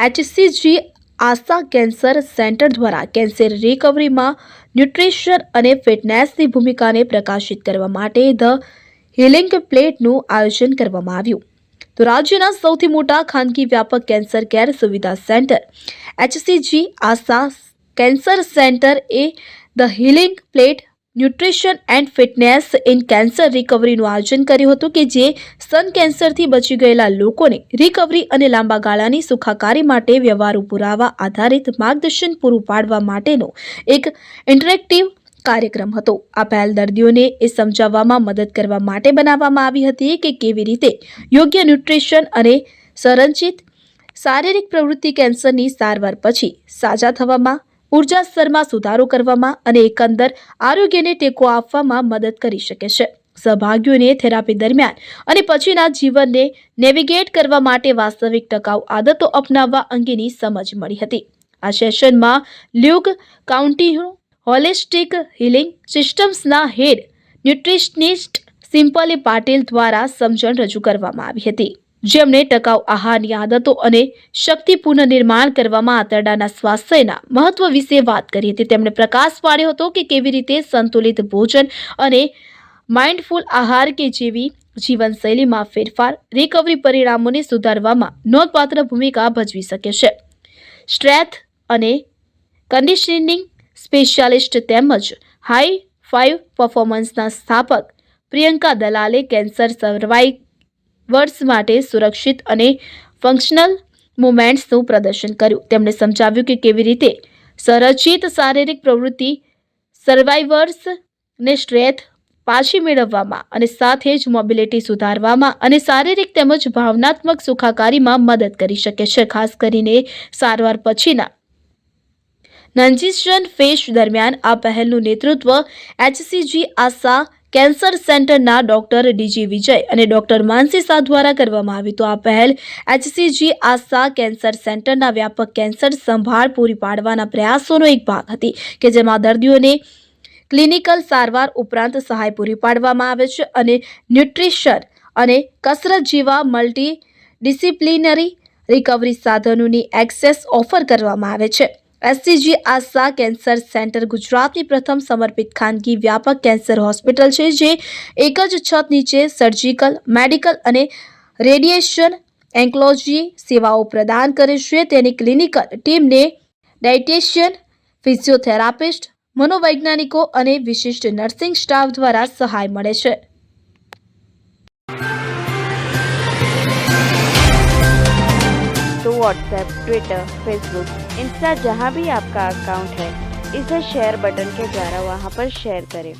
HCG Asha cancer centre દ્વારા cancer રિકવરીમાં nutrition અને ફિટનેસની ભૂમિકાને પ્રકાશિત કરવા માટે ધ હિલિંગ પ્લેટનું આયોજન કરવામાં આવ્યું. તો રાજ્યના સૌથી મોટા ખાનગી વ્યાપક કેન્સર કેર સુવિધા centre HCG Asha cancer centre એ the healing plate nutrition and fitness in cancer રિકવરીનું આયોજન કર્યું હતું કે જે સ્તન કેન્સરથી બચી ગયેલા લોકોને રિકવરી અને લાંબા ગાળાની સુખાકારી માટે વ્યવહારુ પુરાવા આધારિત માર્ગદર્શન પૂરું પાડવા માટેનો એક ઇન્ટરેક્ટિવ કાર્યક્રમ હતો. આ પહેલ દર્દીઓને એ સમજાવવામાં મદદ કરવા માટે બનાવવામાં આવી હતી કે કેવી રીતે યોગ્ય ન્યુટ્રિશન અને સંરચિત શારીરિક પ્રવૃત્તિ કેન્સરની સારવાર પછી સાજા થવામાં, ઉર્જા સ્તરમાં સુધારો કરવામાં અને એકંદર આરોગ્યને ટેકો આપવામાં મદદ કરી શકે છે. સહભાગીઓને થેરાપી દરમિયાન અને પછીના જીવનને નેવિગેટ કરવા માટે વાસ્તવિક ટકાઉ આદતો અપનાવવા અંગેની સમજ મળી હતી. આ સેશનમાં લ્યુક કાઉન્ટીનો હોલિસ્ટિક હિલિંગ સિસ્ટમ્સના હેડ ન્યુટ્રિશનિસ્ટ સિમ્પલી પાટીલ દ્વારા સમજણ રજૂ કરવામાં આવી હતી, જેમણે ટકાઉ આહારની આદતો અને શક્તિ પુનઃનિર્માણ કરવામાં આંતરડાના સ્વાસ્થ્યના મહત્વ વિશે વાત કરી હતી. તેમણે પ્રકાશ પાડ્યો હતો કે કેવી રીતે સંતુલિત ભોજન અને માઇન્ડફુલ આહાર કે જેવી જીવનશૈલીમાં ફેરફાર રિકવરી પરિણામોને સુધારવામાં નોંધપાત્ર ભૂમિકા ભજવી શકે છે. સ્ટ્રેન્થ અને કન્ડિશનિંગ સ્પેશિયાલિસ્ટ તેમજ હાઈ 5 પરફોર્મન્સના સ્થાપક પ્રિયંકા દલાલે કેન્સર સર્વાઇવર્સ માટે સુરક્ષિત અને ફંક્શનલ મુવમેન્ટ્સનું પ્રદર્શન કર્યું. તેમણે સમજાવ્યું કે કેવી રીતે સંરચિત શારીરિક પ્રવૃત્તિ સર્વાઇવર્સને સ્ટ્રેન્થ પાછી મેળવવામાં અને સાથે જ મોબિલિટી સુધારવામાં અને શારીરિક તેમજ ભાવનાત્મક સુખાકારીમાં મદદ કરી શકે છે. ખાસ કરીને સારવાર પછીના ટ્રાન્ઝિશન ફેઝ દરમિયાન આ પહેલનું નેતૃત્વ HCG આશા કેન્સર સેન્ટરના ડોક્ટર DG વિજય અને ડોક્ટર માનસી શાહ દ્વારા કરવામાં આવ્યું. તો આ પહેલ HCG આશા કેન્સર સેન્ટરના વ્યાપક કેન્સર સંભાળ પૂરી પાડવાના પ્રયાસોનો એક ભાગ હતી કે જેમાં દર્દીઓને ક્લિનિકલ સારવાર ઉપરાંત સહાય પૂરી પાડવામાં આવે છે અને ન્યુટ્રિશન અને કસરત જેવા મલ્ટી ડિસિપ્લિનરી રિકવરી સાધનોની એક્સેસ ઓફર કરવામાં આવે છે. HCG આશા કેન્સર સેન્ટર ગુજરાતની પ્રથમ સમર્પિત ખાનગી વ્યાપક કેન્સર હોસ્પિટલ છે જે એક જ છત નીચે સર્જિકલ, મેડિકલ અને રેડિયેશન ઓન્કોલોજી સેવાઓ પ્રદાન કરે છે. તેની ક્લિનિકલ ટીમને ડાયટિશિયન, ફિઝિયોથેરાપિસ્ટ, મનોવૈજ્ઞાનિકો અને વિશિષ્ટ નર્સિંગ સ્ટાફ દ્વારા સહાય મળે છે. तो व्हाट्सएप, ट्विटर, फेसबुक, इंस्टा जहाँ भी आपका अकाउंट है, इसे शेयर बटन के द्वारा वहाँ पर शेयर करें.